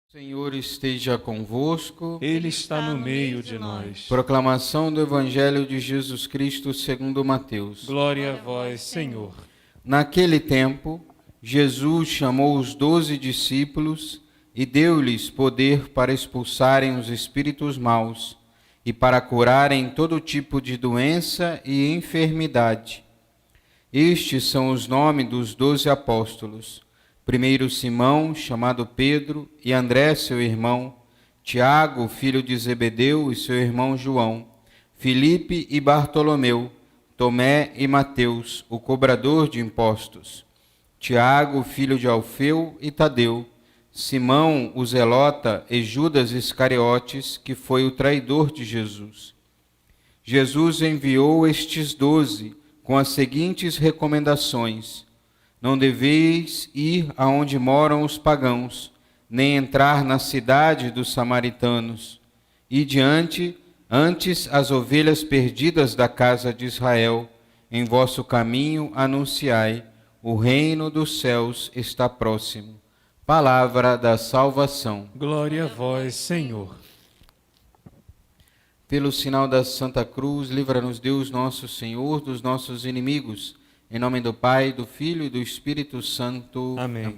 O Senhor esteja convosco. Ele está no meio de nós. Proclamação do Evangelho de Jesus Cristo segundo Mateus. Glória a vós, Senhor. Naquele tempo, Jesus chamou os 12 discípulos e deu-lhes poder para expulsarem os espíritos maus e para curarem todo tipo de doença e enfermidade. Estes são os nomes dos 12 apóstolos. Primeiro Simão, chamado Pedro, e André, seu irmão, Tiago, filho de Zebedeu, e seu irmão João, Filipe e Bartolomeu, Tomé e Mateus, o cobrador de impostos, Tiago, filho de Alfeu, e Tadeu, Simão, o zelota, e Judas Iscariotes, que foi o traidor de Jesus. Jesus enviou estes 12 com as seguintes recomendações: não deveis ir aonde moram os pagãos, nem entrar na cidade dos samaritanos. Ide antes as ovelhas perdidas da casa de Israel. Em vosso caminho anunciai, o reino dos céus está próximo. Palavra da salvação. Glória a vós, Senhor. Pelo sinal da Santa Cruz, livra-nos Deus nosso Senhor dos nossos inimigos. Em nome do Pai, do Filho e do Espírito Santo. Amém.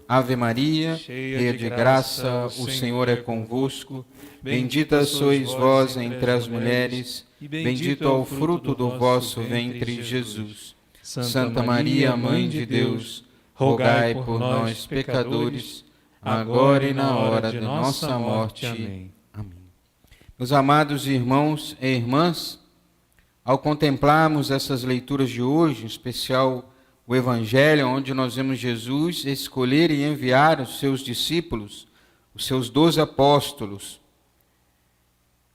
Ave Maria, cheia de graça, o Senhor é convosco. Bendita sois vós entre as mulheres, e bendito é o fruto do vosso ventre, Jesus. Santa Maria, Mãe de Deus, rogai por nós, pecadores, agora e na hora de nossa morte. Amém. Meus amados irmãos e irmãs, ao contemplarmos essas leituras de hoje, em especial o Evangelho, onde nós vemos Jesus escolher e enviar os seus discípulos, os seus 12 apóstolos.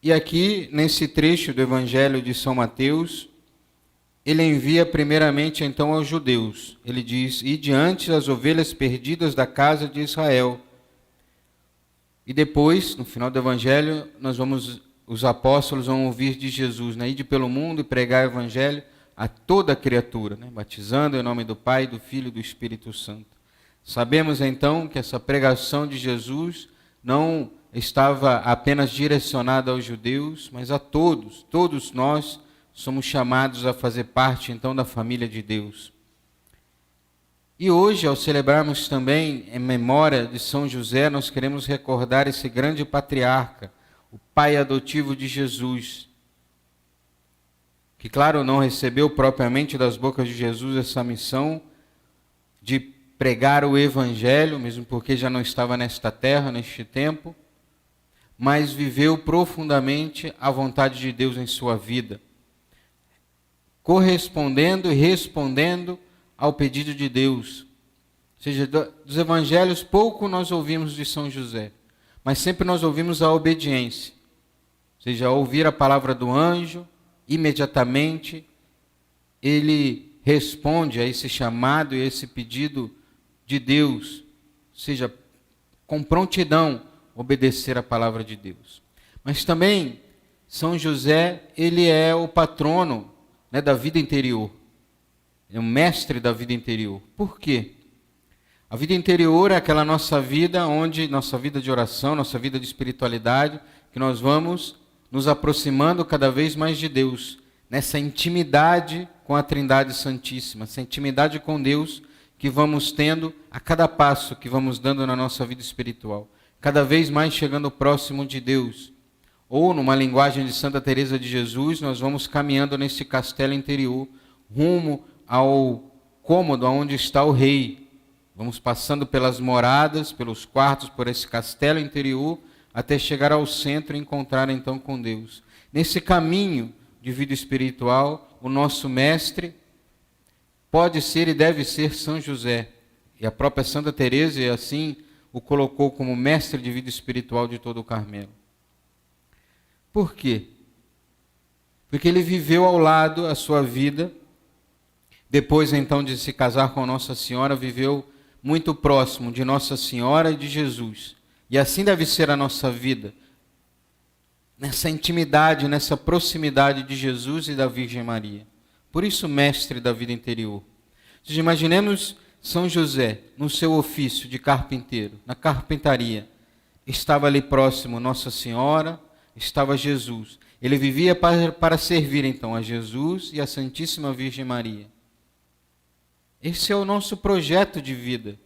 E aqui, nesse trecho do Evangelho de São Mateus, ele envia primeiramente então aos judeus. Ele diz: ide antes as ovelhas perdidas da casa de Israel. E depois, no final do Evangelho, os apóstolos vão ouvir de Jesus, né? Ide pelo mundo e pregar o Evangelho a toda criatura, né? Batizando em nome do Pai, do Filho e do Espírito Santo. Sabemos então que essa pregação de Jesus não estava apenas direcionada aos judeus, mas a todos. Todos nós somos chamados a fazer parte então da família de Deus. E hoje, ao celebrarmos também em memória de São José, nós queremos recordar esse grande patriarca, o pai adotivo de Jesus, que, claro, não recebeu propriamente das bocas de Jesus essa missão de pregar o Evangelho, mesmo porque já não estava nesta terra, neste tempo, mas viveu profundamente a vontade de Deus em sua vida, correspondendo e respondendo ao pedido de Deus. Ou seja, dos Evangelhos pouco nós ouvimos de São José, mas sempre nós ouvimos a obediência, ou seja, ao ouvir a palavra do anjo, imediatamente ele responde a esse chamado e a esse pedido de Deus, ou seja, com prontidão obedecer a palavra de Deus. Mas também São José, ele é o patrono, né, da vida interior, é o mestre da vida interior. Por quê? A vida interior é aquela nossa vida nossa vida de oração, nossa vida de espiritualidade, que nós vamos nos aproximando cada vez mais de Deus, nessa intimidade com a Trindade Santíssima, essa intimidade com Deus que vamos tendo a cada passo que vamos dando na nossa vida espiritual, cada vez mais chegando próximo de Deus. Ou, numa linguagem de Santa Teresa de Jesus, nós vamos caminhando nesse castelo interior, rumo ao cômodo onde está o rei. Vamos passando pelas moradas, pelos quartos, por esse castelo interior, até chegar ao centro e encontrar então com Deus. Nesse caminho de vida espiritual, o nosso mestre pode ser e deve ser São José. E a própria Santa Teresa assim o colocou como mestre de vida espiritual de todo o Carmelo. Por quê? Porque ele viveu ao lado a sua vida, depois então de se casar com Nossa Senhora, viveu muito próximo de Nossa Senhora e de Jesus. E assim deve ser a nossa vida, nessa intimidade, nessa proximidade de Jesus e da Virgem Maria. Por isso, mestre da vida interior. Ou seja, imaginemos São José no seu ofício de carpinteiro, na carpintaria, estava ali próximo Nossa Senhora, estava Jesus. Ele vivia para servir então a Jesus e a Santíssima Virgem Maria. Esse é o nosso projeto de vida.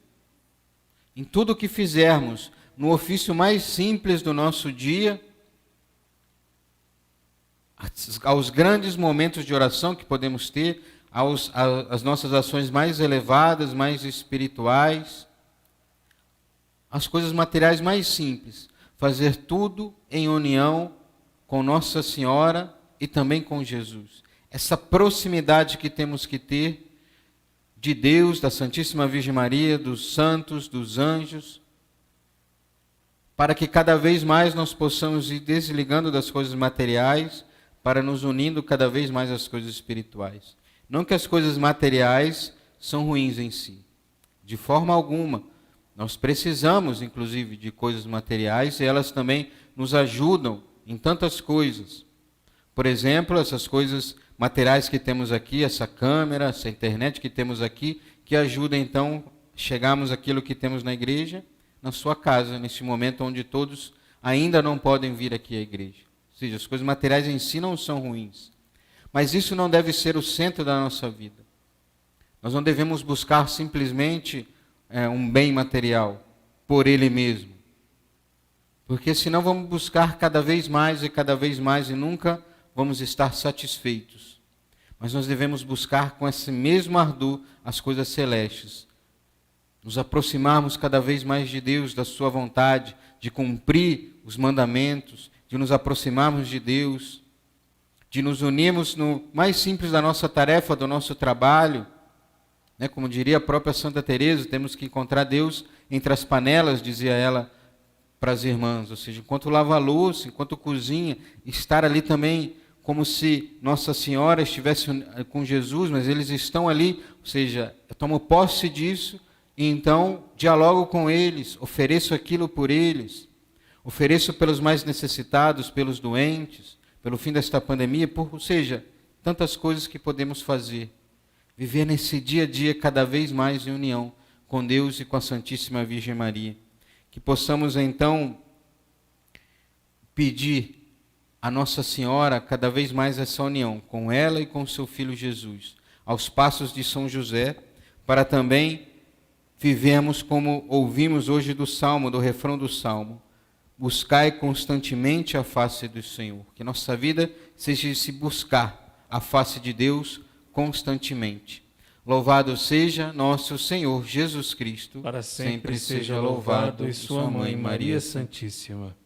Em tudo o que fizermos, no ofício mais simples do nosso dia, aos grandes momentos de oração que podemos ter, às nossas ações mais elevadas, mais espirituais, as coisas materiais mais simples, fazer tudo em união com Nossa Senhora e também com Jesus. Essa proximidade que temos que ter de Deus, da Santíssima Virgem Maria, dos santos, dos anjos, para que cada vez mais nós possamos ir desligando das coisas materiais, para nos unindo cada vez mais às coisas espirituais. Não que as coisas materiais são ruins em si, de forma alguma. Nós precisamos, inclusive, de coisas materiais e elas também nos ajudam em tantas coisas. Por exemplo, essas coisas materiais que temos aqui, essa câmera, essa internet que temos aqui, que ajuda então a chegarmos àquilo que temos na igreja, na sua casa, nesse momento onde todos ainda não podem vir aqui à igreja. Ou seja, as coisas materiais em si não são ruins. Mas isso não deve ser o centro da nossa vida. Nós não devemos buscar simplesmente um bem material por ele mesmo. Porque senão vamos buscar cada vez mais e nunca vamos estar satisfeitos. Mas nós devemos buscar com esse mesmo ardor as coisas celestes. Nos aproximarmos cada vez mais de Deus, da sua vontade, de cumprir os mandamentos, de nos aproximarmos de Deus, de nos unirmos no mais simples da nossa tarefa, do nosso trabalho. Como diria a própria Santa Teresa, temos que encontrar Deus entre as panelas, dizia ela para as irmãs. Ou seja, enquanto lava a louça, enquanto cozinha, estar ali também como se Nossa Senhora estivesse com Jesus, mas eles estão ali, ou seja, eu tomo posse disso e então dialogo com eles, ofereço aquilo por eles, ofereço pelos mais necessitados, pelos doentes, pelo fim desta pandemia, ou seja, tantas coisas que podemos fazer. Viver nesse dia a dia cada vez mais em união com Deus e com a Santíssima Virgem Maria. Que possamos então pedir a Nossa Senhora cada vez mais essa união com ela e com seu Filho Jesus, aos passos de São José, para também vivermos como ouvimos hoje do Salmo, do refrão do Salmo: buscai constantemente a face do Senhor. Que nossa vida seja se buscar a face de Deus constantemente. Louvado seja nosso Senhor Jesus Cristo. Para sempre seja louvado e sua mãe Maria Santíssima.